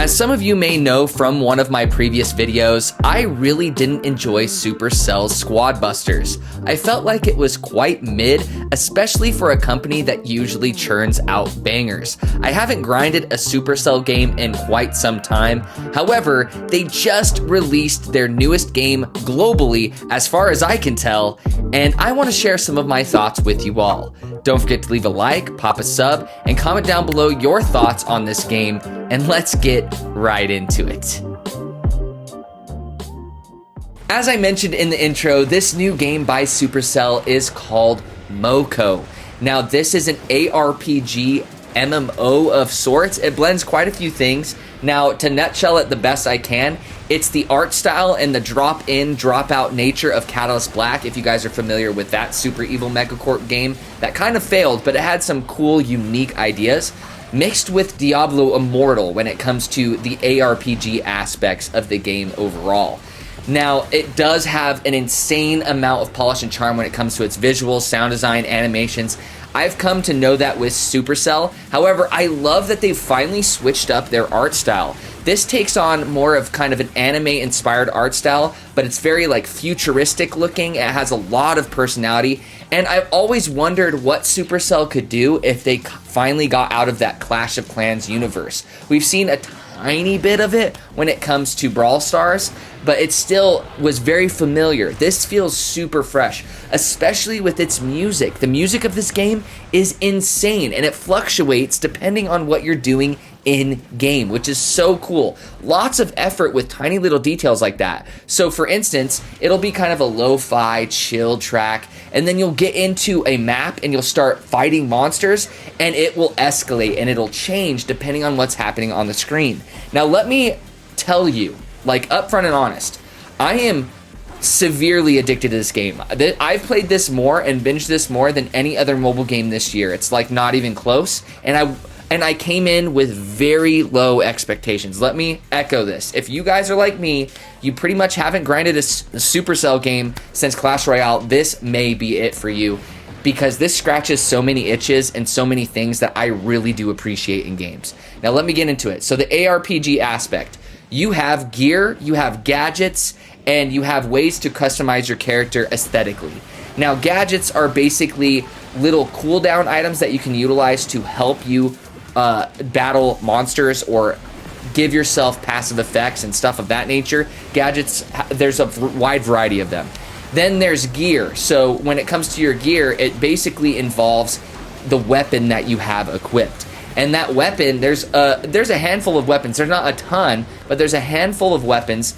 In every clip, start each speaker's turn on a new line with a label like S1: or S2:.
S1: As some of you may know from one of my previous videos, I really didn't enjoy Supercell's Squad Busters. I felt like it was quite mid, especially for a company that usually churns out bangers. I haven't grinded a Supercell game in quite some time. However, they just released their newest game globally, as far as I can tell, and I want to share some of my thoughts with you all. Don't forget to leave a like, pop a sub, and comment down below your thoughts on this game, and let's get right into it. As I mentioned in the intro, this new game by Supercell is called Moco. Now, this is an ARPG MMO of sorts. It blends quite a few things. Now, to nutshell it the best I can, it's the art style and the drop-in, drop-out nature of Catalyst Black, if you guys are familiar with that super evil megacorp game that kind of failed, but it had some cool, unique ideas, mixed with Diablo Immortal when it comes to the ARPG aspects of the game overall. Now, it does have an insane amount of polish and charm when it comes to its visuals, sound design, animations. I've come to know that with Supercell. However, I love that they've finally switched up their art style. This takes on more of kind of an anime-inspired art style, but it's very like futuristic looking. It has a lot of personality, and I've always wondered what Supercell could do if they finally got out of that Clash of Clans universe. We've seen a tiny bit of it when it comes to Brawl Stars, but it still was very familiar. This feels super fresh, especially with its music. The music of this game is insane, and it fluctuates depending on what you're doing in game, which is so cool. Lots of effort with tiny little details like that. So for instance, it'll be kind of a lo-fi chill track, and then you'll get into a map and you'll start fighting monsters, and it will escalate and it'll change depending on what's happening on the screen. Now let me tell you, like upfront and honest, I am severely addicted to this game. I've played this more and binged this more than any other mobile game this year. It's like not even close, and I came in with very low expectations. Let me echo this. If you guys are like me, you pretty much haven't grinded a Supercell game since Clash Royale, this may be it for you, because this scratches so many itches and so many things that I really do appreciate in games. Now let me get into it. So the ARPG aspect. You have gear, you have gadgets, and you have ways to customize your character aesthetically. Now gadgets are basically little cooldown items that you can utilize to help you battle monsters or give yourself passive effects and stuff of that nature. Gadgets, there's a wide variety of them. Then there's gear. So when it comes to your gear, it basically involves the weapon that you have equipped. And that weapon, there's a handful of weapons. There's not a ton, but there's a handful of weapons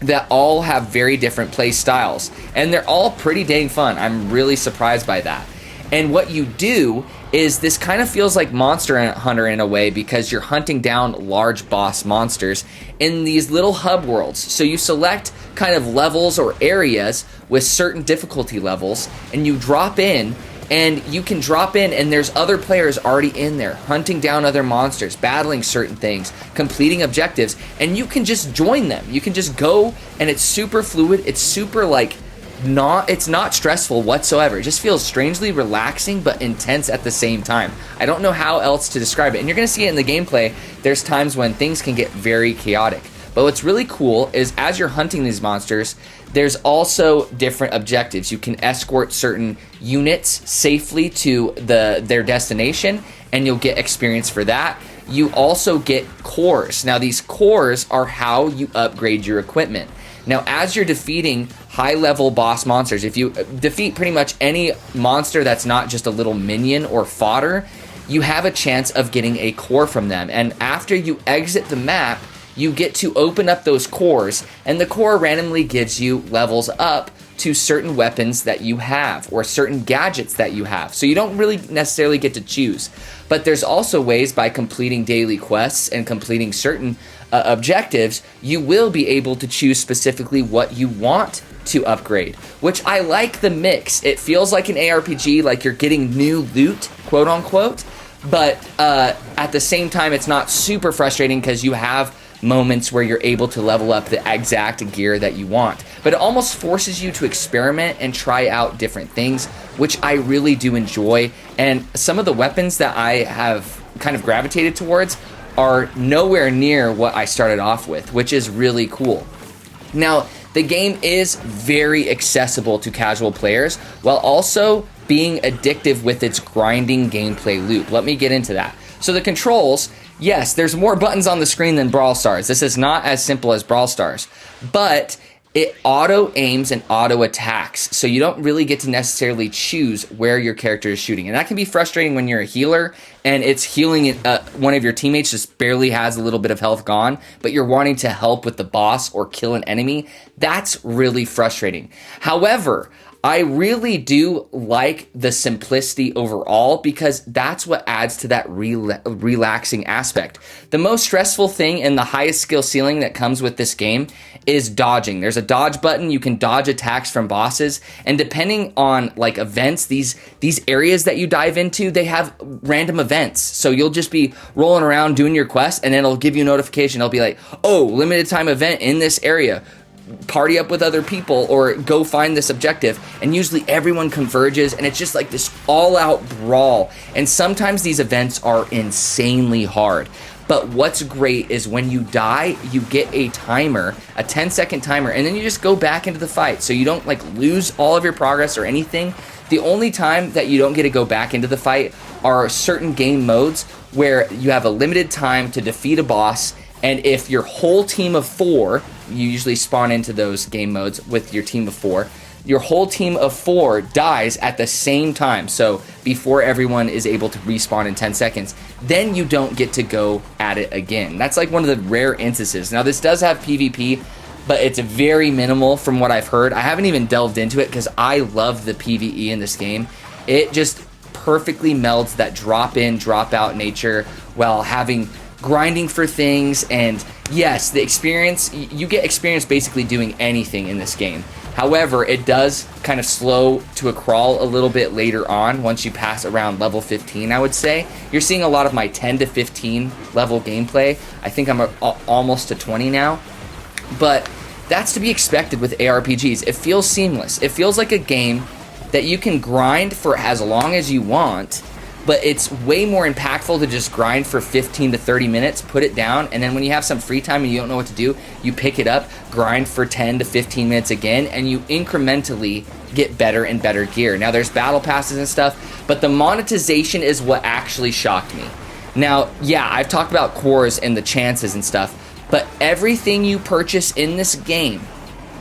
S1: that all have very different play styles. And they're all pretty dang fun. I'm really surprised by that. And what you do is this kind of feels like Monster Hunter in a way, because you're hunting down large boss monsters in these little hub worlds. So you select kind of levels or areas with certain difficulty levels, and you drop in, and you can drop in and there's other players already in there hunting down other monsters, battling certain things, completing objectives, and you can just join them. You can just go, and it's super fluid. It's super like it's not stressful whatsoever. It just feels strangely relaxing but intense at the same time. I don't know how else to describe it, and you're gonna see it in the gameplay. There's times when things can get very chaotic, but what's really cool is as you're hunting these monsters, there's also different objectives. You can escort certain units safely to their destination, and you'll get experience for that. You also get cores. Now these cores are how you upgrade your equipment. Now, as you're defeating high-level boss monsters, if you defeat pretty much any monster that's not just a little minion or fodder, you have a chance of getting a core from them. And after you exit the map, you get to open up those cores, and the core randomly gives you levels up to certain weapons that you have or certain gadgets that you have. So you don't really necessarily get to choose. But there's also ways by completing daily quests and completing certain objectives, you will be able to choose specifically what you want to upgrade, which I like the mix. It feels like an ARPG, like you're getting new loot, quote unquote, but at the same time, it's not super frustrating because you have moments where you're able to level up the exact gear that you want. But it almost forces you to experiment and try out different things, which I really do enjoy. And some of the weapons that I have kind of gravitated towards are nowhere near what I started off with, which is really cool. Now, the game is very accessible to casual players while also being addictive with its grinding gameplay loop. Let me get into that. So the controls, yes, there's more buttons on the screen than Brawl Stars. This is not as simple as Brawl Stars, but it auto aims and auto attacks, so you don't really get to necessarily choose where your character is shooting. And that can be frustrating when you're a healer and it's healing one of your teammates just barely has a little bit of health gone, but you're wanting to help with the boss or kill an enemy. That's really frustrating. However, I really do like the simplicity overall because that's what adds to that relaxing aspect. The most stressful thing and the highest skill ceiling that comes with this game is dodging. There's a dodge button. You can dodge attacks from bosses, and depending on like events, these areas that you dive into, they have random events. So you'll just be rolling around doing your quest, and then it'll give you a notification. It'll be like, oh, limited time event in this area. Party up with other people or go find this objective, and usually everyone converges and it's just like this all-out brawl, and sometimes these events are insanely hard. But what's great is when you die, you get a timer, a 10-second timer, and then you just go back into the fight, so you don't like lose all of your progress or anything. The only time that you don't get to go back into the fight are certain game modes where you have a limited time to defeat a boss, and if your whole team of 4, you usually spawn into those game modes with your team of 4, your whole team of 4 dies at the same time, so before everyone is able to respawn in 10 seconds, then you don't get to go at it again. That's like one of the rare instances. Now, this does have PvP, but it's very minimal from what I've heard. I haven't even delved into it because I love the PvE in this game. It just perfectly melds that drop in, drop out nature while having grinding for things, and yes, the experience, you get experience basically doing anything in this game. However, it does kind of slow to a crawl a little bit later on once you pass around level 15, I would say. You're seeing a lot of my 10 to 15 level gameplay. I think I'm almost to 20 now, but that's to be expected with ARPGs. It feels seamless. It feels like a game that you can grind for as long as you want, but it's way more impactful to just grind for 15 to 30 minutes, put it down, and then when you have some free time and you don't know what to do, you pick it up, grind for 10 to 15 minutes again, and you incrementally get better and better gear. Now, there's battle passes and stuff, but the monetization is what actually shocked me. Now, yeah, I've talked about cores and the chances and stuff, but everything you purchase in this game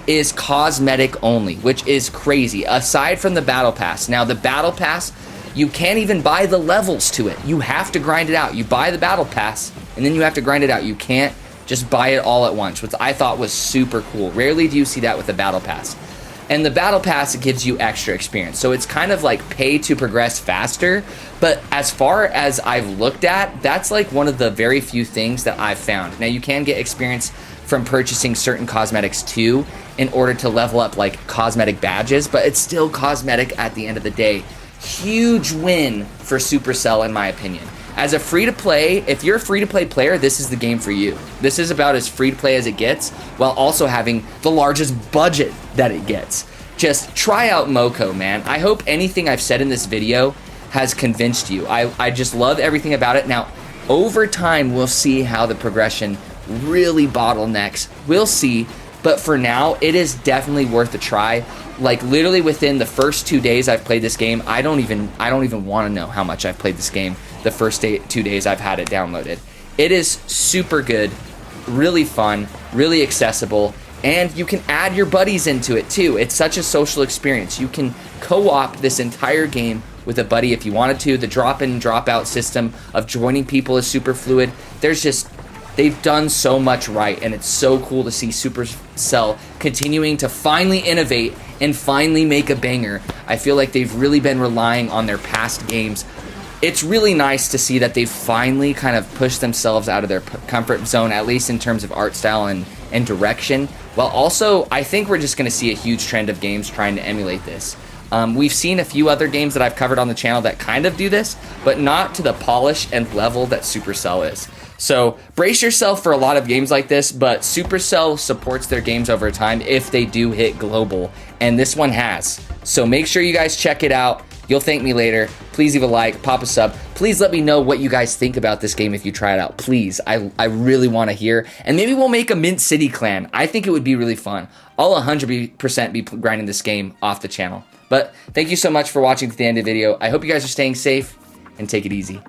S1: is cosmetic only, which is crazy, aside from the battle pass. Now, the battle pass, you can't even buy the levels to it. You have to grind it out. You buy the battle pass, and then you have to grind it out. You can't just buy it all at once, which I thought was super cool. Rarely do you see that with the battle pass. And the battle pass gives you extra experience. So it's kind of like pay to progress faster. But as far as I've looked at, that's like one of the very few things that I've found. Now, you can get experience from purchasing certain cosmetics too in order to level up like cosmetic badges, but it's still cosmetic at the end of the day. Huge win for Supercell, in my opinion. As a free-to-play, if you're a free-to-play player, this is the game for you. This is about as free-to-play as it gets, while also having the largest budget that it gets. Just try out Moco, man. I hope anything I've said in this video has convinced you. I just love everything about it. Now, over time, we'll see how the progression really bottlenecks. We'll see. But for now, it is definitely worth a try. Like literally within the first 2 days I've played this game, I don't even want to know how much I've played this game the first 2 days I've had it downloaded. It is super good, really fun, really accessible, and you can add your buddies into it too. It's such a social experience. You can co-op this entire game with a buddy if you wanted to. The drop-in and drop-out system of joining people is super fluid. They've done so much right, and it's so cool to see Supercell continuing to finally innovate and finally make a banger. I feel like they've really been relying on their past games. It's really nice to see that they've finally kind of pushed themselves out of their comfort zone, at least in terms of art style and direction. While also, I think we're just going to see a huge trend of games trying to emulate this. We've seen a few other games that I've covered on the channel that kind of do this, but not to the polish and level that Supercell is. So brace yourself for a lot of games like this, but Supercell supports their games over time if they do hit global, and this one has. So make sure you guys check it out. You'll thank me later. Please leave a like, pop a sub. Please let me know what you guys think about this game if you try it out. Please, I really want to hear. And maybe we'll make a Mint City clan. I think it would be really fun. I'll 100% be grinding this game off the channel. But thank you so much for watching to the end of the video. I hope you guys are staying safe and take it easy.